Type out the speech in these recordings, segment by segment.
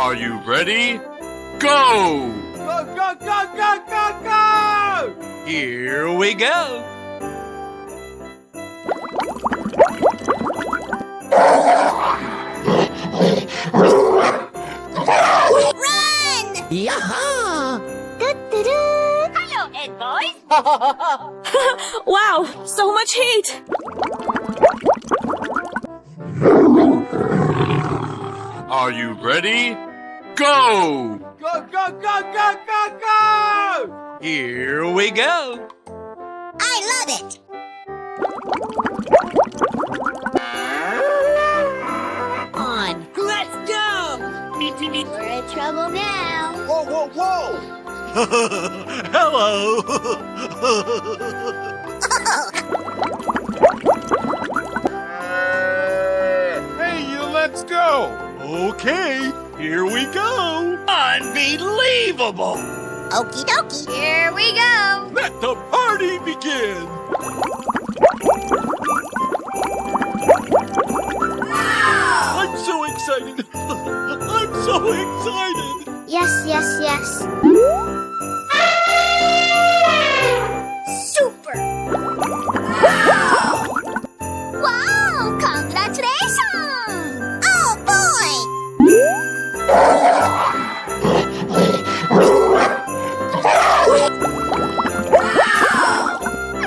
Are you ready? Go! Go, go, go, go, go, go! Here we go! Run! Yaha! Hello, Ed boys. Wow, so much heat! Are you ready? Go! Go, go, go, go, go, go! Here we go! I love it. On. Let's go! We're in trouble now. Whoa, whoa, whoa! Hello! Hey, you, let's go! Okay, here we go! Unbelievable! Okie dokie. Here we go. Let the party begin! I'm so excited! I'm so excited! Yes, yes, yes. Super. Wow, congratulations. Oh, boy.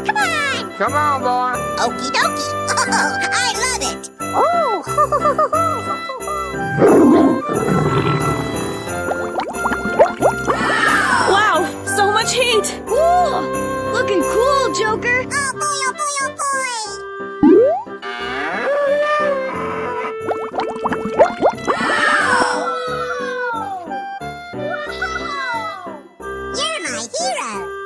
Come on. Come on, boy! Okie dokie. I love it. Wow, so much heat! Ooh, looking cool, Joker. Oh, boy, oh, boy, oh, boy. You're my hero.